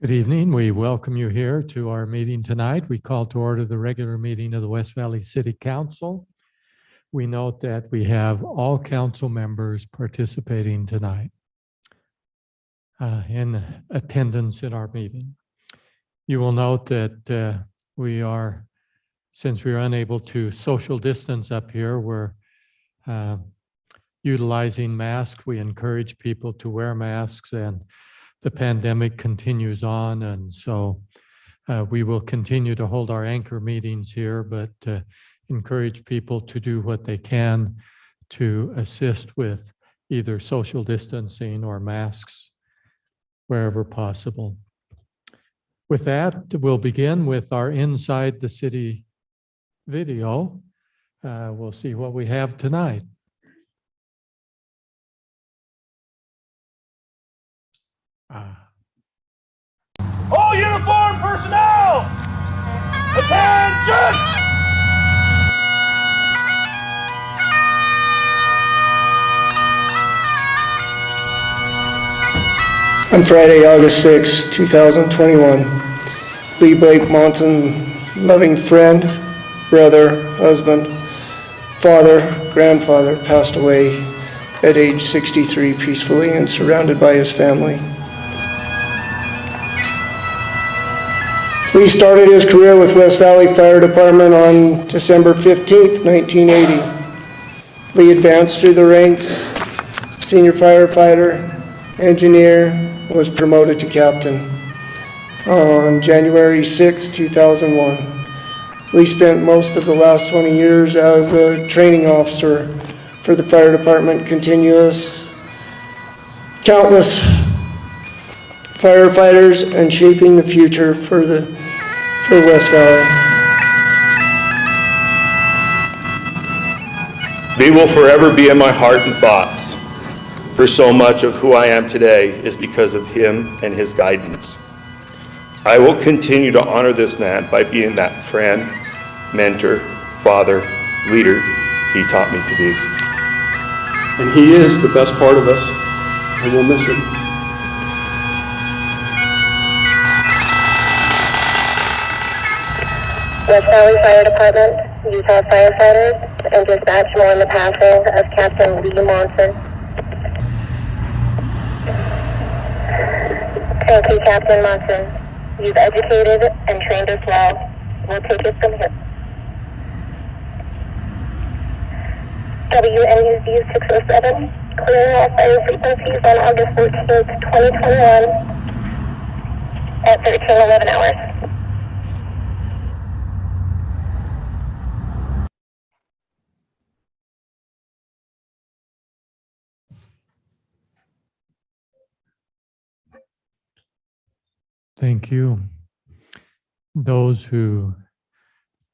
Good evening. We welcome you here to our meeting tonight. We call to order the regular meeting of the West Valley City Council. We note that we have all council members participating tonight in attendance in our meeting. You will note that since we are unable to social distance up here, we're utilizing masks. We encourage people to wear masks, and the pandemic continues on, and so we will continue to hold our anchor meetings here, but encourage people to do what they can to assist with either social distancing or masks wherever possible. With that, we'll begin with our Inside the City video. We'll see what we have tonight. All uniformed personnel, attention! On Friday, August 6, 2021, Lee Blake Monson, loving friend, brother, husband, father, grandfather, passed away at age 63 peacefully and surrounded by his family. Lee started his career with West Valley Fire Department on December 15, 1980. Lee advanced through the ranks, senior firefighter, engineer, was promoted to captain. On January 6, 2001, Lee spent most of the last 20 years as a training officer for the fire department, countless firefighters, and shaping the future for West Valley. They will forever be in my heart and thoughts, for so much of who I am today is because of him and his guidance. I will continue to honor this man by being that friend, mentor, father, leader he taught me to be. And he is the best part of us, and we'll miss him. West Valley Fire Department, Utah firefighters, and dispatch mourn the passing of Captain Lee Monson. Thank you, Captain Monson. You've educated and trained us well. We'll take it from here. WNUZ 607, clearing all fire frequencies on August 14th, 2021 at 13:11 hours. Thank you. Those who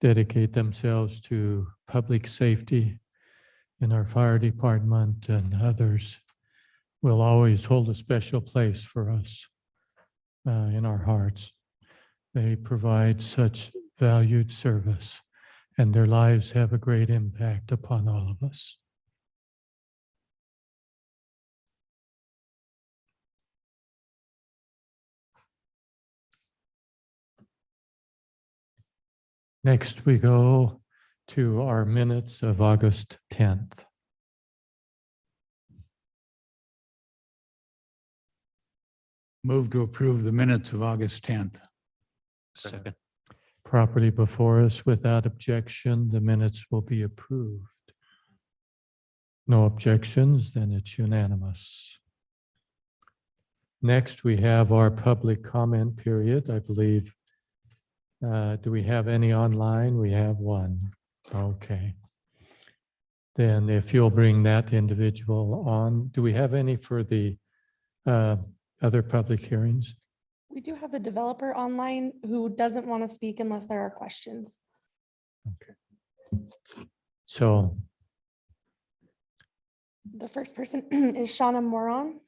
dedicate themselves to public safety in our fire department and others will always hold a special place for us in our hearts. They provide such valued service, and their lives have a great impact upon all of us. Next, we go to our minutes of August 10th. Move to approve the minutes of August 10th. Second. Properly before us without objection, the minutes will be approved. No objections, then it's unanimous. Next, we have our public comment period, I believe. Do we have any online? We have one. Okay. Then if you'll bring that individual on. Do we have any for the other public hearings? We do have the developer online who doesn't want to speak unless there are questions. Okay. So The first person is Shauna Moron.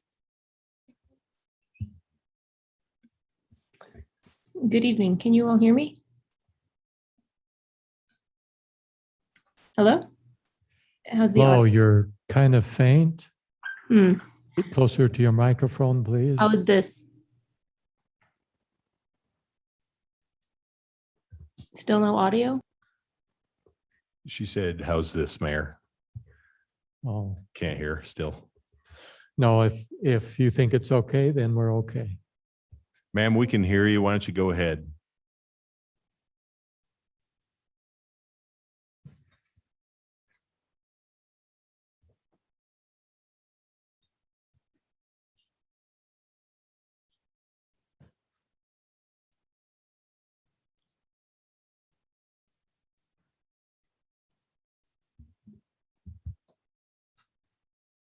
Good evening. Can you all hear me? Hello? How's the Hello, audio? you're kind of faint. Hmm. Get closer to your microphone, please. How is this? Still no audio? She said, how's this, Mayor? Oh, Can't hear still. no, if you think it's okay, then we're okay. Ma'am, we can hear you. Why don't you go ahead?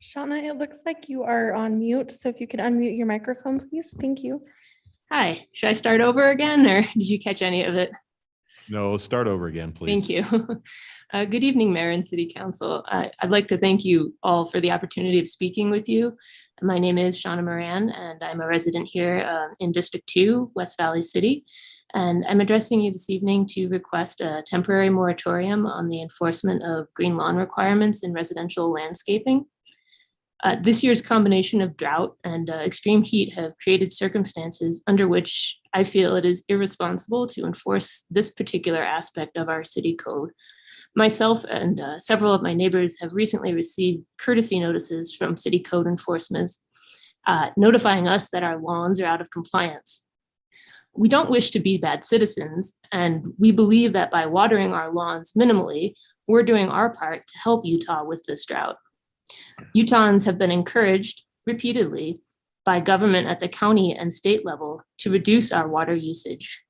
Shauna, it looks like you are on mute, so if you could unmute your microphone, please. Thank you. Hi, should I start over again or did you catch any of it? No, start over again, please. Thank you. Good evening, Mayor and City Council. I'd like to thank you all for the opportunity of speaking with you. My name is Shauna Moran, and I'm a resident here in District 2, West Valley City. And I'm addressing you this evening to request a temporary moratorium on the enforcement of green lawn requirements in residential landscaping. This year's combination of drought and extreme heat have created circumstances under which I feel it is irresponsible to enforce this particular aspect of our city code. Myself and several of my neighbors have recently received courtesy notices from city code enforcement notifying us that our lawns are out of compliance. We don't wish to be bad citizens, and we believe that by watering our lawns minimally, we're doing our part to help Utah with this drought. Utahns have been encouraged repeatedly by government at the county and state level to reduce our water usage.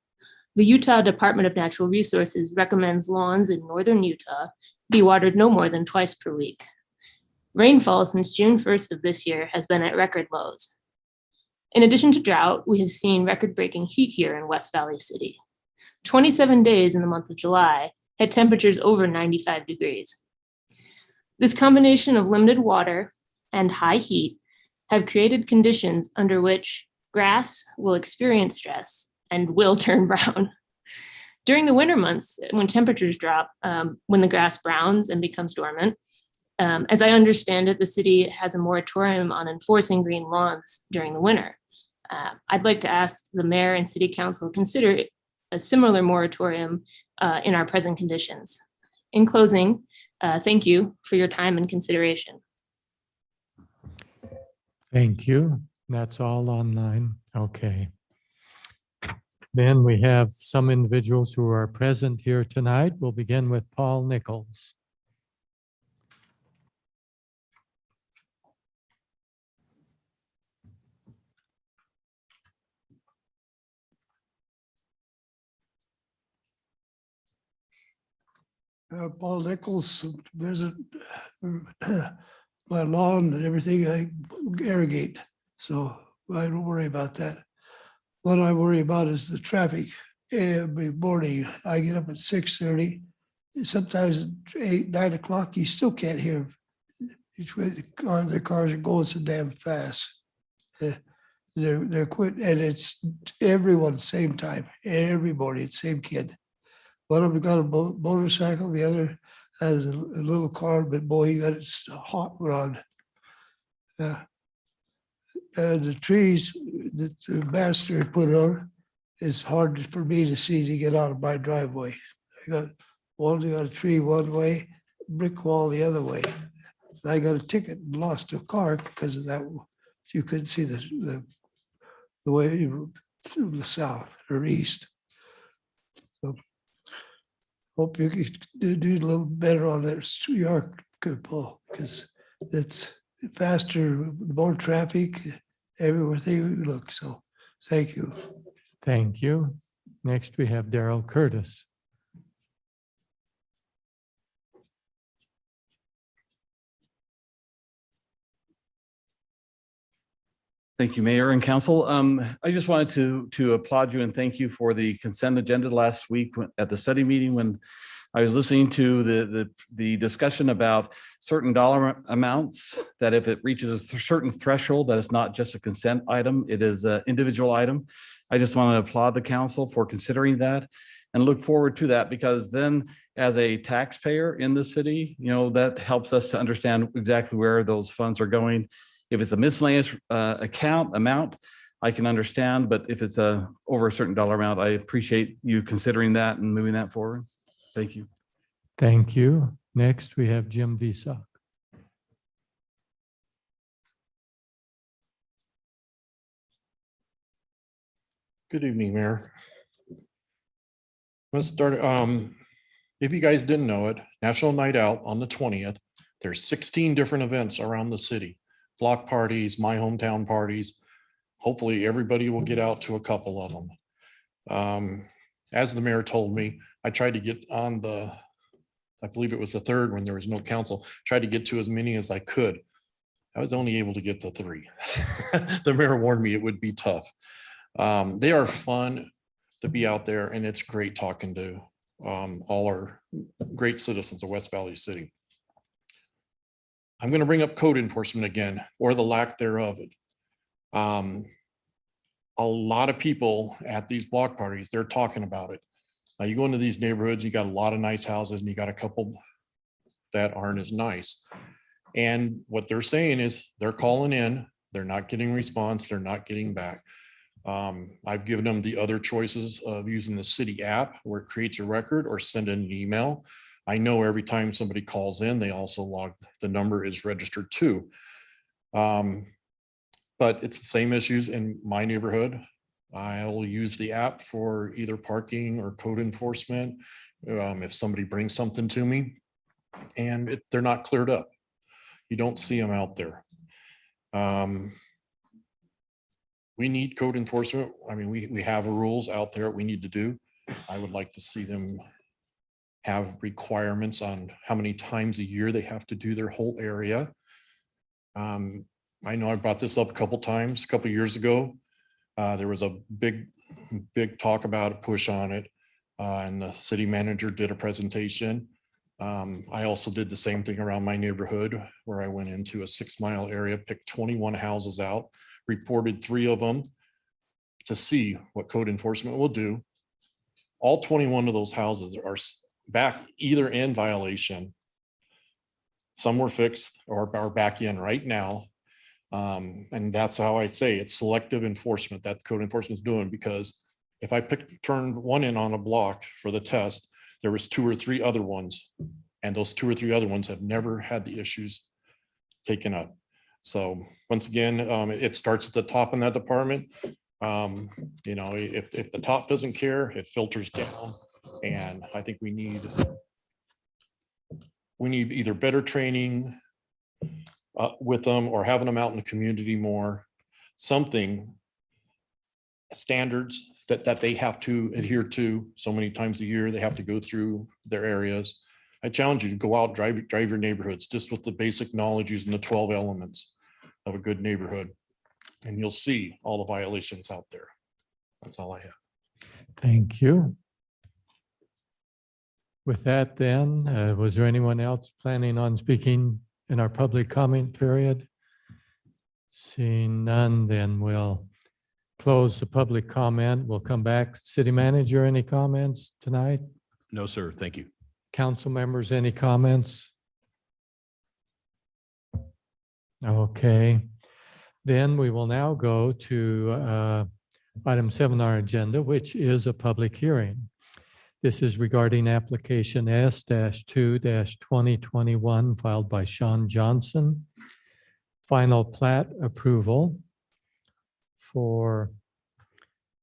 The Utah Department of Natural Resources recommends lawns in northern Utah be watered no more than twice per week. Rainfall since June 1st of this year has been at record lows. In addition to drought, we have seen record-breaking heat here in West Valley City. 27 days in the month of July had temperatures over 95 degrees. This combination of limited water and high heat have created conditions under which grass will experience stress and will turn brown. During the winter months, when temperatures drop, when the grass browns and becomes dormant, as I understand it, the city has a moratorium on enforcing green lawns during the winter. I'd like to ask the mayor and city council consider a similar moratorium in our present conditions. In closing, thank you for your time and consideration. Thank you. That's all online. Okay. Then we have some individuals who are present here tonight. We'll begin with Paul Nichols. Paul Nichols, visit my lawn and everything. I irrigate, so I don't worry about that. What I worry about is the traffic. Every morning I get up at 6:30. Sometimes at 8, 9 o'clock, you still can't hear each way their cars are going so damn fast. They're quit, and it's everyone same time, every morning, same kid. One of them got a motorcycle, the other has a little car, but boy, he got it hot rod. And the trees that the master put on is hard for me to see to get out of my driveway. I got a tree one way, brick wall the other way. And I got a ticket and lost a car because of that. You couldn't see the way through the south or east. So hope you could do a little better on that yard, Paul, because it's faster, more traffic, everywhere you look. So thank you. Thank you. Next, we have Daryl Curtis. Thank you, Mayor and Council. I just wanted to applaud you and thank you for the consent agenda last week at the study meeting when I was listening to the discussion about certain dollar amounts, that if it reaches a certain threshold, that it's not just a consent item, it is an individual item. I just want to applaud the council for considering that and look forward to that, because then as a taxpayer in the city, that helps us to understand exactly where those funds are going. If it's a miscellaneous amount, I can understand, but if it's over a certain dollar amount, I appreciate you considering that and moving that forward. Thank you. Thank you. Next, we have Jim Visak. Good evening, Mayor. Let's start, if you guys didn't know it, National Night Out on the 20th, there's 16 different events around the city. Block parties, my hometown parties. Hopefully everybody will get out to a couple of them. As the mayor told me, I tried to get on I believe it was the 3rd when there was no council, tried to get to as many as I could. I was only able to get to 3. The mayor warned me it would be tough. They are fun to be out there, and it's great talking to all our great citizens of West Valley City. I'm going to bring up code enforcement again, or the lack thereof. A lot of people at these block parties, they're talking about it. Now you go into these neighborhoods, you got a lot of nice houses and you got a couple that aren't as nice. And what they're saying is they're calling in, they're not getting response, they're not getting back. I've given them the other choices of using the city app where it creates a record or send in an email. I know every time somebody calls in, they also log, the number is registered too. But it's the same issues in my neighborhood. I'll use the app for either parking or code enforcement. If somebody brings something to me and they're not cleared up, you don't see them out there. We need code enforcement. I mean, we have rules out there we need to do. I would like to see them have requirements on how many times a year they have to do their whole area. I know I brought this up a couple times, a couple years ago. There was a big talk about a push on it, and the city manager did a presentation. I also did the same thing around my neighborhood where I went into a 6-mile area, picked 21 houses out, reported 3 of them to see what code enforcement will do. All 21 of those houses are back either in violation. Some were fixed or are back in right now. And that's how I say it's selective enforcement that code enforcement is doing, because if I turned one in on a block for the test, there was 2 or 3 other ones, and those 2 or 3 other ones have never had the issues taken up. So once again, it starts at the top in that department. You know, if the top doesn't care, it filters down, and I think we need either better training with them or having them out in the community more, something, standards that they have to adhere to so many times a year. They have to go through their areas. I challenge you to go out, drive your neighborhoods just with the basic knowledge using the 12 elements of a good neighborhood, and you'll see all the violations out there. That's all I have. Thank you. With that then, was there anyone else planning on speaking in our public comment period? Seeing none, then we'll close the public comment. We'll come back. City manager, any comments tonight? No, sir. Thank you. Council members, any comments? Okay, then we will now go to item 7 on our agenda, which is a public hearing. This is regarding application S-2-2021 filed by Sean Johnson. Final plat approval for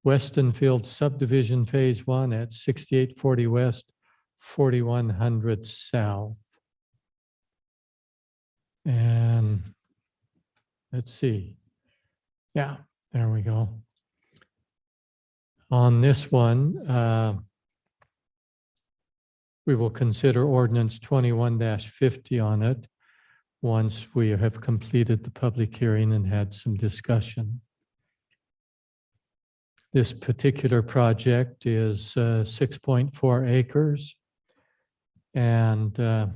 Weston Field Subdivision Phase 1 at 6840 West, 4100 South. And let's see. Yeah, there we go. On this one, we will consider ordinance 21-50 on it once we have completed the public hearing and had some discussion. This particular project is 6.4 acres, and there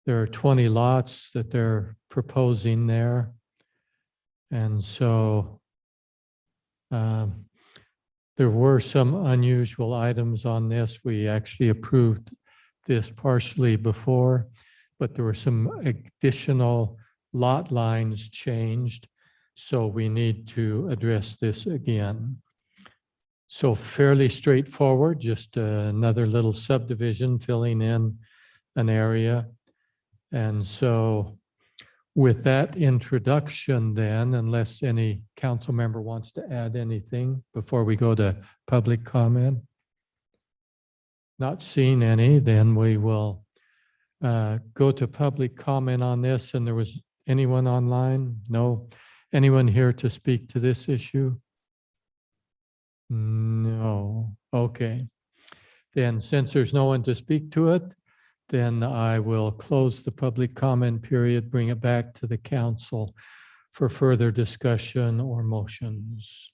are 20 lots that they're proposing there. And so there were some unusual items on this. We actually approved this partially before, but there were some additional lot lines changed. So we need to address this again. So fairly straightforward, just another little subdivision filling in an area. And so with that introduction then, unless any council member wants to add anything before we go to public comment. Not seeing any, then we will go to public comment on this. And there was anyone online? No. Anyone here to speak to this issue? No. Okay. Then since there's no one to speak to it, then I will close the public comment period, bring it back to the council for further discussion or motions.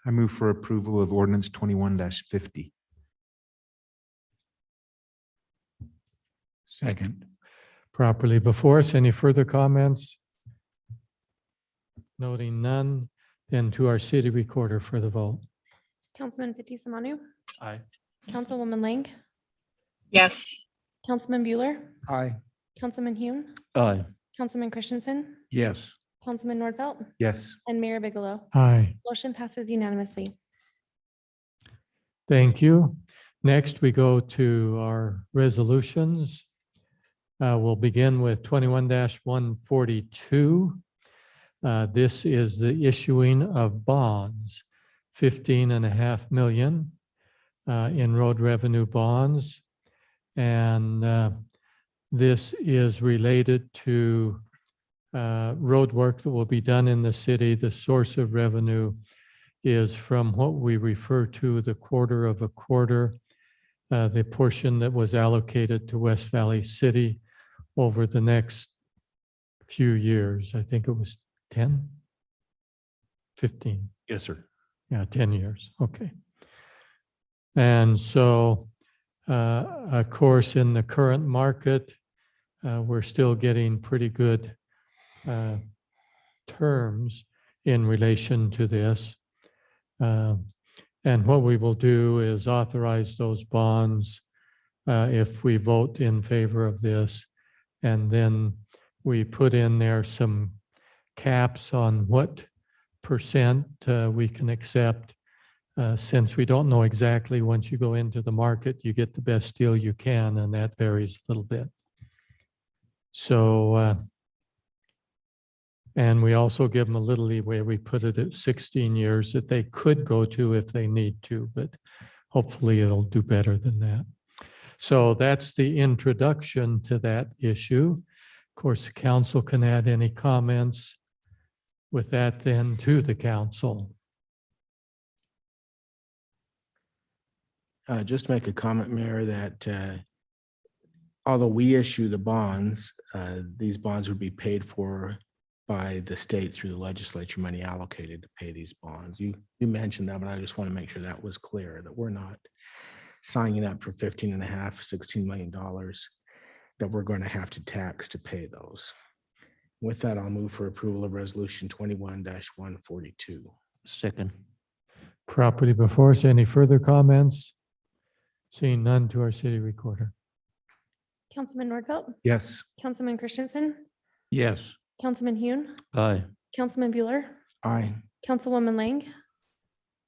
I move for approval of ordinance 21-50. Second. Properly before us. Any further comments? Noting none, then to our city recorder for the vote. Councilman Fitzie Umanu. Aye. Councilwoman Lang. Yes. Councilman Bueller. Aye. Councilman Hune. Aye. Councilman Christensen. Yes. Councilman Nordfelt. Yes. And Mayor Bigelow. Aye. Motion passes unanimously. Thank you. Next, we go to our resolutions. We'll begin with 21-142. This is the issuing of bonds, 15.5 million in road revenue bonds. And this is related to road work that will be done in the city. The source of revenue is from what we refer to the quarter of a quarter, the portion that was allocated to West Valley City over the next few years. I think it was 10, 15. Yes, sir. Yeah, 10 years. Okay. And so, of course, in the current market, we're still getting pretty good terms in relation to this. And what we will do is authorize those bonds if we vote in favor of this. And then we put in there some caps on what percent we can accept. Since we don't know exactly, once you go into the market, you get the best deal you can, and that varies a little bit. So, and we also give them a little leeway. We put it at 16 years that they could go to if they need to, but hopefully it'll do better than that. So that's the introduction to that issue. Of course, the council can add any comments with that then to the council. Just make a comment, Mayor, that although we issue the bonds, these bonds would be paid for by the state through the legislature, money allocated to pay these bonds. You mentioned that, but I just want to make sure that was clear, that we're not signing up for $15.5, $16 million that we're going to have to tax to pay those. With that, I'll move for approval of resolution 21-142. Second. Properly before us, any further comments? Seeing none, to our city recorder. Councilman Nordfelt. Yes. Councilman Christensen. Yes. Councilman Hune. Aye. Councilman Bueller. Aye. Councilwoman Lang.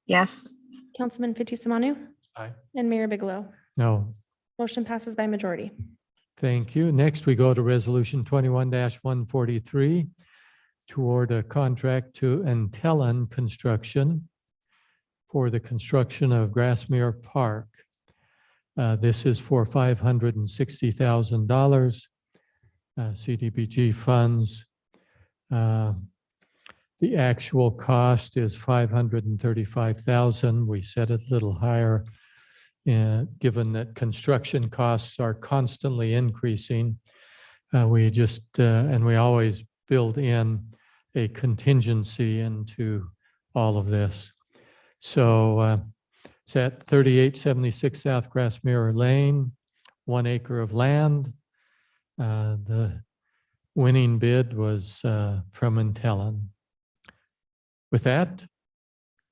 Yes. Councilman Fitzie Umanu. Aye. And Mayor Bigelow. No. Motion passes by majority. Thank you. Next, we go to resolution 21-143 toward a contract to Untitled Construction for the construction of Grassmere Park. This is for $560,000 CDBG funds. The actual cost is $535,000. We set it a little higher, given that construction costs are constantly increasing. We just, and we always build in a contingency into all of this. So it's at 3876 South Grassmere Lane, 1 acre of land. The winning bid was from Untitled. With that,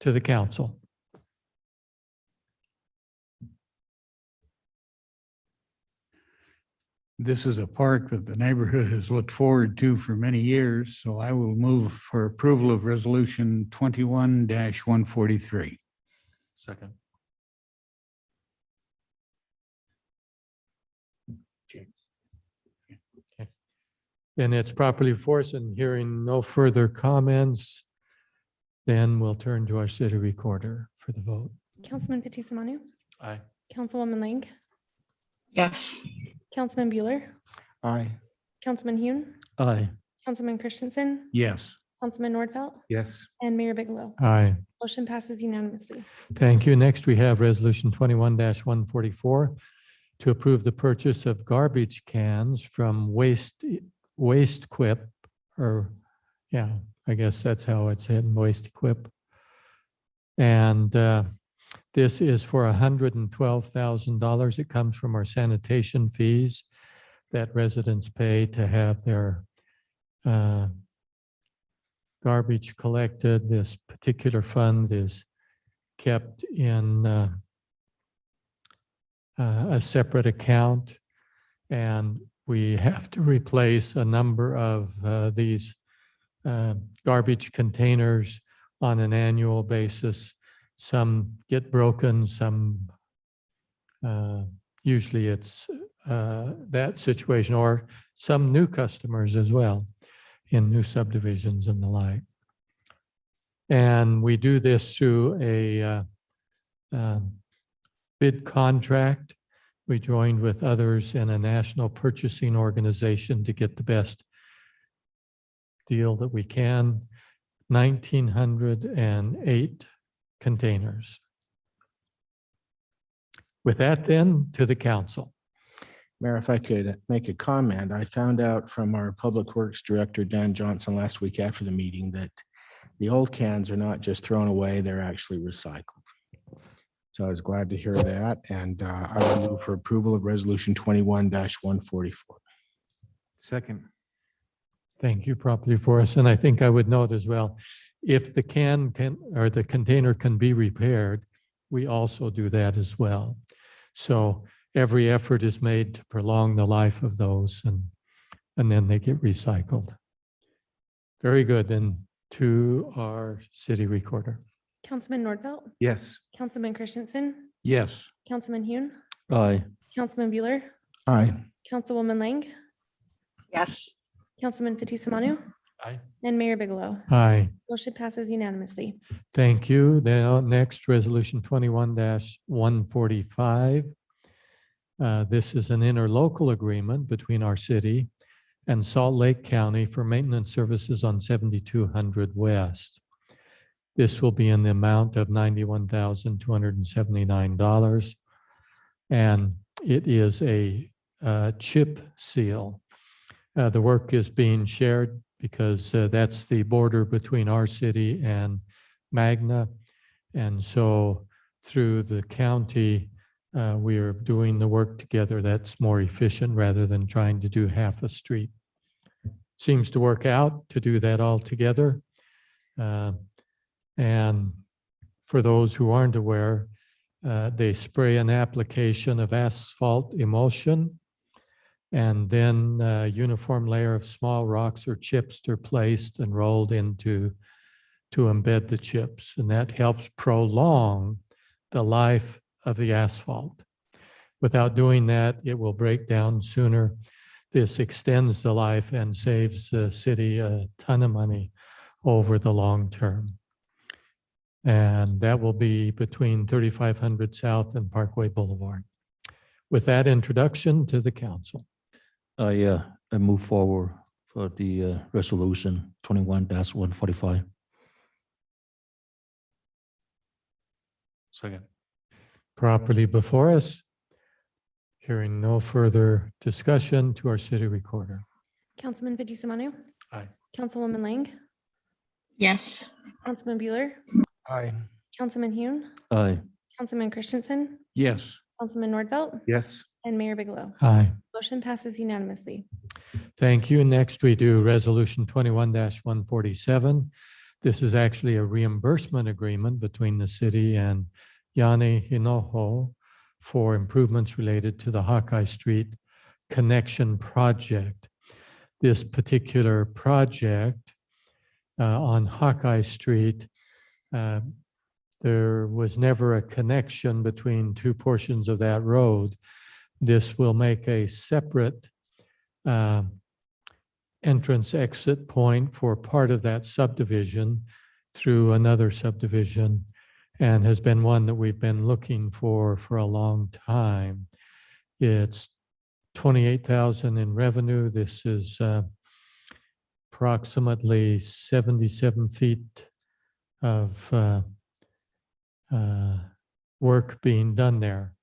to the council. This is a park that the neighborhood has looked forward to for many years, so I will move for approval of Resolution 21-143. Second. Then it's properly before us, and hearing no further comments, then we'll turn to our city recorder for the vote. Councilman Fitzie Umanu. Aye. Councilwoman Lang. Yes. Councilman Bueller. Aye. Councilman Hune. Aye. Councilman Christensen. Yes. Councilman Nordfelt. Yes. And Mayor Bigelow. Aye. Motion passes unanimously. Thank you. Next, we have Resolution 21-144 to approve the purchase of garbage cans from Waste Quip, or yeah, I guess that's how it's said, Waste Quip. And this is for $112,000. It comes from our sanitation fees that residents pay to have their garbage collected. This particular fund is kept in a separate account, and we have to replace a number of these garbage containers on an annual basis. Some get broken, some usually it's that situation, or some new customers as well in new subdivisions and the like. And we do this through a bid contract. We joined with others in a national purchasing organization to get the best deal that we can. 1,908 containers. With that, then, to the council. Mayor, if I could make a comment, I found out from our Public Works Director, Dan Johnson, last week after the meeting that the old cans are not just thrown away, they're actually recycled. So I was glad to hear that, and I will move for approval of Resolution 21-144. Second. Thank you, properly for us. And I think I would note as well, if the can or the container can be repaired, we also do that as well. So every effort is made to prolong the life of those, and then they get recycled. Very good. Then to our city recorder. Councilman Nordfelt. Yes. Councilman Christensen. Yes. Councilman Hune. Aye. Councilman Bueller. Aye. Councilwoman Lang. Yes. Councilman Fitzie Umanu. Aye. And Mayor Bigelow. Aye. Motion passes unanimously. Thank you. Then next, Resolution 21-145. This is an interlocal agreement between our city and Salt Lake County for maintenance services on 7200 West. This will be in the amount of $91,279. And it is a chip seal. The work is being shared because that's the border between our city and Magna. And so through the county, we are doing the work together. That's more efficient rather than trying to do half a street. Seems to work out to do that all together. And for those who aren't aware, they spray an application of asphalt emulsion, and then a uniform layer of small rocks or chips are placed and rolled into to embed the chips. And that helps prolong the life of the asphalt. Without doing that, it will break down sooner. This extends the life and saves the city a ton of money over the long term. And that will be between 3500 South and Parkway Boulevard. With that introduction to the council. I move forward for the resolution 21-145. Second. Properly before us. Hearing no further discussion, to our city recorder. Councilman Fitzie Umanu. Aye. Councilwoman Lang. Yes. Councilman Bueller. Aye. Councilman Hune. Aye. Councilman Christensen. Yes. Councilman Nordfelt. Yes. And Mayor Bigelow. Aye. Motion passes unanimously. Thank you. Next, we do Resolution 21-147. This is actually a reimbursement agreement between the city and Yane Hinoho for improvements related to the Hawkeye Street connection project. This particular project on Hawkeye Street, there was never a connection between two portions of that road. This will make a separate entrance exit point for part of that subdivision through another subdivision, and has been one that we've been looking for a long time. It's 28,000 in revenue. This is approximately 77 feet of work being done there,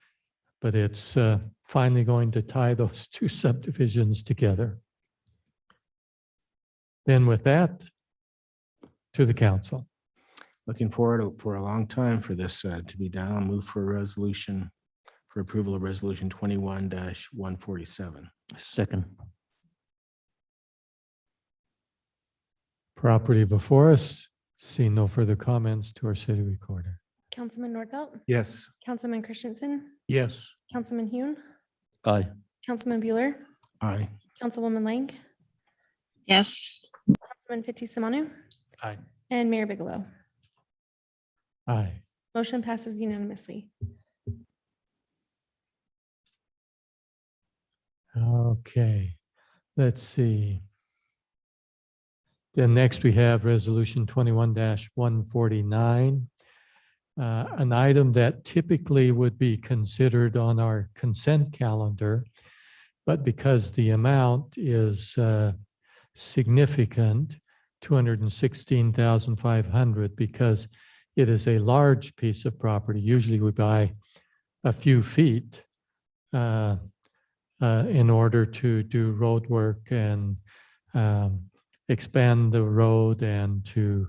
but it's finally going to tie those two subdivisions together. Then with that, to the council. Looking forward for a long time for this to be done. I'll move for a resolution for approval of resolution 21-147. Second. Property before us, see no further comments to our city recorder. Councilman Nordfelt, Yes. Councilman Christensen, Yes. Councilman Hune, Aye. Councilman Bueller, Aye. Councilwoman Lang, Yes. Councilman Fitzie Umanu, Aye. and Mayor Bigelow. Aye. Motion passes unanimously. Okay, let's see. Then next we have resolution 21-149. An item that typically would be considered on our consent calendar, but because the amount is significant, 216,500, because it is a large piece of property. Usually we buy a few feet in order to do road work and expand the road and to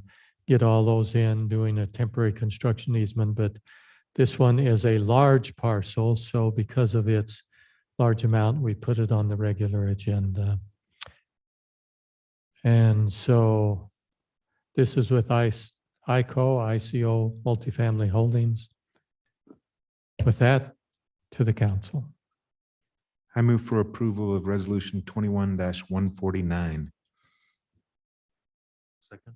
get all those in, doing a temporary construction easement. But this one is a large parcel, so because of its large amount, we put it on the regular agenda. And so this is with ICO Multifamily Holdings. With that, to the council. I move for approval of resolution 21-149. Second.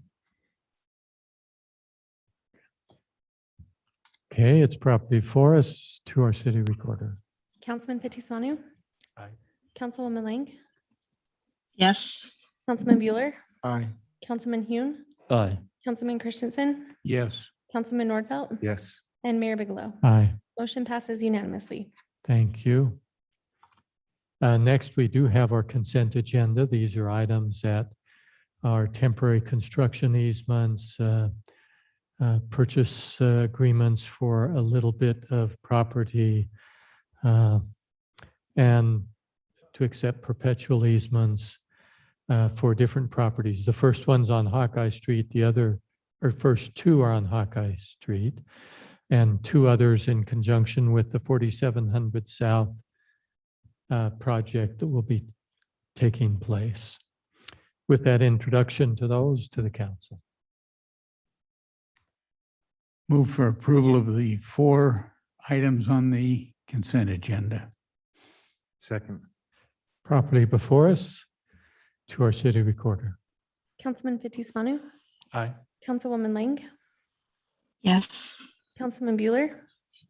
Okay, it's property for us, to our city recorder. Councilman Fitzie Umanu. Aye. Councilwoman Lang, Yes. Councilman Bueller, Aye. Councilman Hune, Aye. Councilman Christensen, Yes. Councilman Nordfelt, Yes. and Mayor Bigelow. Aye. Motion passes unanimously. Thank you. Next, we do have our consent agenda. These are items that are temporary construction easements, purchase agreements for a little bit of property, and to accept perpetual easements for different properties. The first one's on Hawkeye Street. First two are on Hawkeye Street, and two others in conjunction with the 4700 South project that will be taking place. With that introduction to those, to the council. Move for approval of the 4 items on the consent agenda. Second. Properly before us, to our city recorder. Councilman Fitzie Umanu, Aye. Councilwoman Lang, Yes. Councilman Bueller,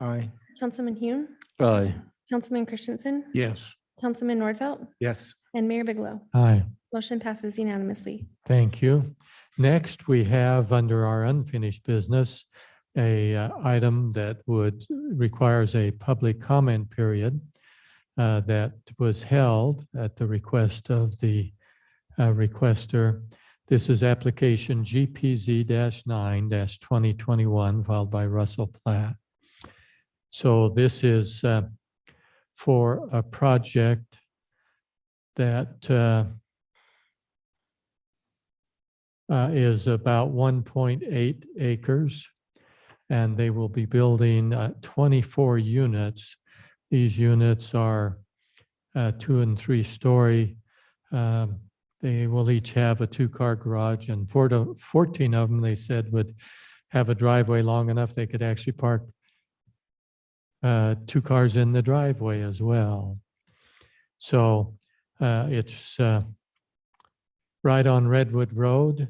Aye. Councilman Hune, Aye. Councilman Christensen, Yes. Councilman Nordfelt, Yes. and Mayor Bigelow. Aye. Motion passes unanimously. Thank you. Next, we have under our unfinished business, a item that requires a public comment period that was held at the request of the requester. This is application GPZ-9-2021 filed by Russell Plat. So this is for a project that is about 1.8 acres, and they will be building 24 units. These units are 2- and 3-story. They will each have a 2-car garage, and 14 of them, they said, would have a driveway long enough they could actually park 2 cars in the driveway as well. So it's right on Redwood Road.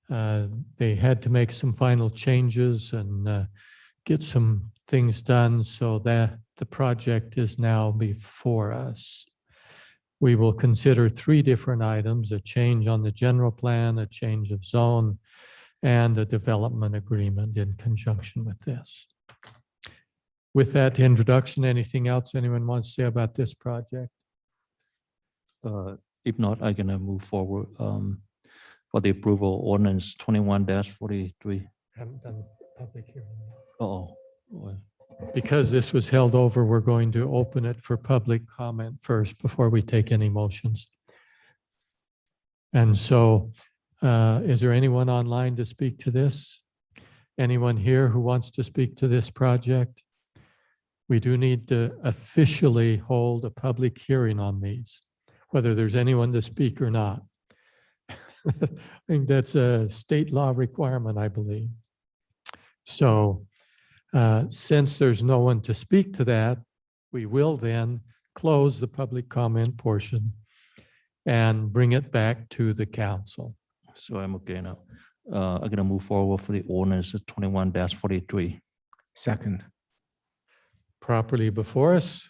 They had to make some final changes and get some things done so that the project is now before us. We will consider 3 different items: a change on the general plan, a change of zone, and a development agreement in conjunction with this. With that introduction, anything else anyone wants to say about this project? If not, I'm gonna move forward for the approval ordinance 21-43. Haven't done public hearing. Oh, well, Because this was held over, we're going to open it for public comment first before we take any motions. And so, is there anyone online to speak to this? Anyone here who wants to speak to this project? We do need to officially hold a public hearing on these, whether there's anyone to speak or not. I think that's a state law requirement, I believe. So, since there's no one to speak to that, we will then close the public comment portion and bring it back to the council. so I'm okay now. I'm gonna move forward for the ordinance 21-43. Second. Properly before us.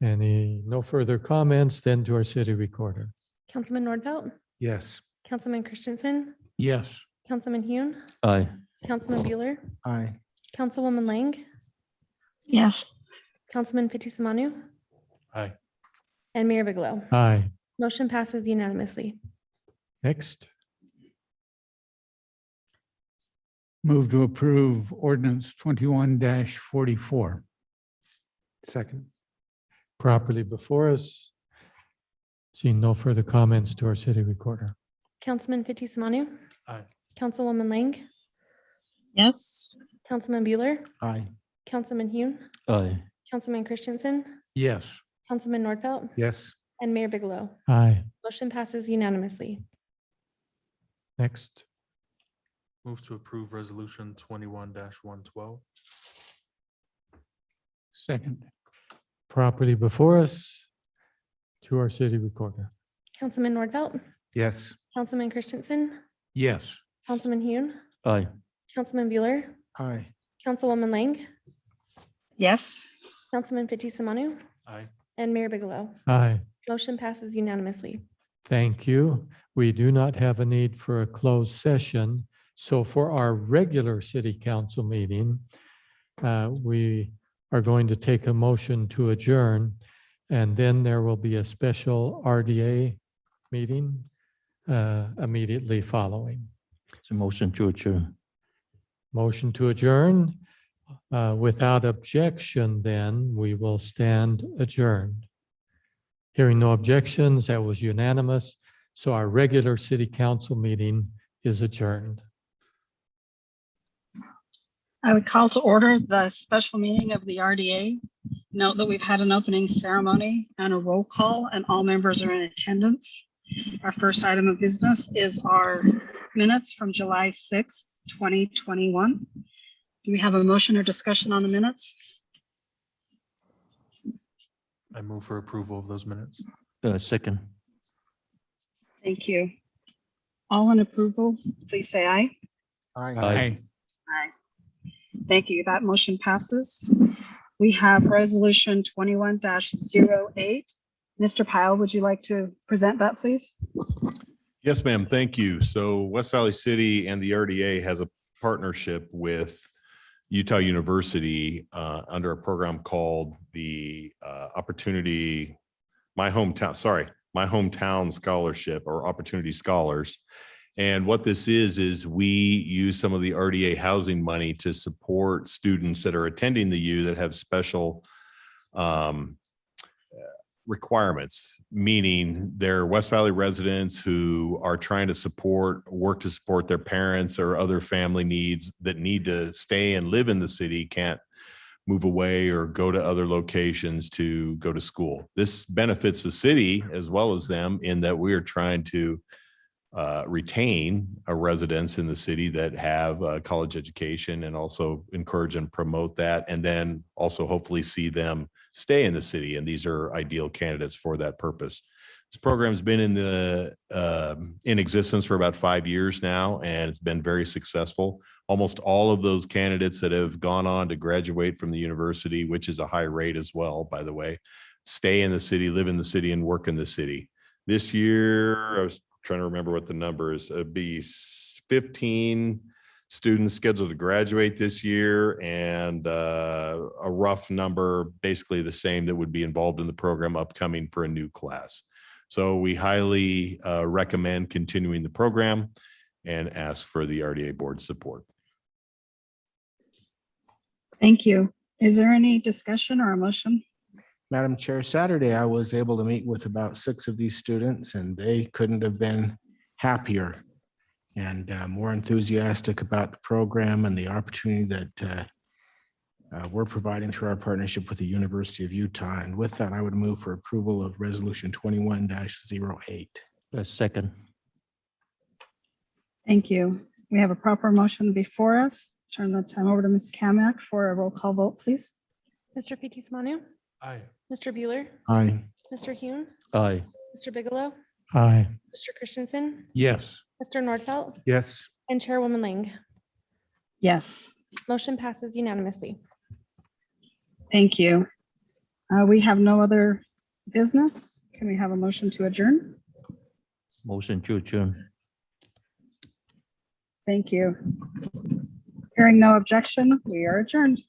No further comments, then to our city recorder. Councilman Nordfelt, Yes. Councilman Christensen, Yes. Councilman Hune, Aye. Councilman Bueller, Aye. Councilwoman Lang, Yes. Councilman Fitzie Umanu, Aye. and Mayor Bigelow. Aye. Motion passes unanimously. Next. Move to approve ordinance 21-44. Second. Properly before us. Seeing no further comments to our city recorder. Councilman Fitzie Umanu. Aye. Councilwoman Lang, Yes. Councilman Bueller, Aye. Councilman Hune, Aye. Councilman Christensen, Yes. Councilman Nordfelt, Yes. and Mayor Bigelow. Aye. Motion passes unanimously. Next. Move to approve resolution 21-112. Second. Properly before us to our city recorder. Councilman Nordfelt, Yes. Councilman Christensen, Yes. Councilman Hune, Aye. Councilman Bueller, Aye. Councilwoman Lang, Yes. Councilman Fitzie Umanu, Aye. and Mayor Bigelow. Aye. Motion passes unanimously. Thank you. We do not have a need for a closed session. So for our regular city council meeting, we are going to take a motion to adjourn. And then there will be a special RDA meeting immediately following. So motion to adjourn. Motion to adjourn. Without objection, then we will stand adjourned. Hearing no objections, that was unanimous. So our regular city council meeting is adjourned. I would call to order the special meeting of the RDA. Note that we've had an opening ceremony and a roll call, and all members are in attendance. Our first item of business is our minutes from July 6th, 2021. Do we have a motion or discussion on the minutes? I move for approval of those minutes. Second. Thank you. All in approval, please say aye. Aye. Aye. Thank you. That motion passes. We have resolution 21-08. Mr. Pyle, would you like to present that, please? Yes, ma'am. Thank you. So West Valley City and the RDA has a partnership with Utah University under a program called the My Hometown Scholarship, or Opportunity Scholars. And what this is we use some of the RDA housing money to support students that are attending the U that have special requirements, meaning they're West Valley residents who are trying to work to support their parents or other family needs that need to stay and live in the city, can't move away or go to other locations to go to school. This benefits the city as well as them in that we are trying to retain residents in the city that have a college education, and also encourage and promote that, and then also hopefully see them stay in the city, and these are ideal candidates for that purpose. This program's been in existence for about 5 years now, and it's been very successful. Almost all of those candidates that have gone on to graduate from the university, which is a high rate as well, by the way, stay in the city, live in the city, and work in the city. This year, I was trying to remember what the number is. It'd be 15 students scheduled to graduate this year, and a rough number, basically the same, that would be involved in the program upcoming for a new class. So we highly recommend continuing the program and ask for the RDA board support. Thank you. Is there any discussion or a motion? Madam Chair, Saturday, I was able to meet with about 6 of these students, and they couldn't have been happier and more enthusiastic about the program and the opportunity that we're providing through our partnership with the University of Utah. And with that, I would move for approval of Resolution 21-08. Second. Thank you. We have a proper motion before us. Turn the time over to Ms. Kamiak for a roll call vote, please. Mr. Fitzsimonu, Aye. Mr. Bueller, Aye. Mr. Hume, Aye. Mr. Bigelow, Aye. Mr. Christensen, Yes. Mr. Nordfelt, Yes. and Chairwoman Lang. Yes, Motion passes unanimously. thank you. We have no other business. Can we have a motion to adjourn? Motion to adjourn. Thank you. Hearing no objection, we are adjourned.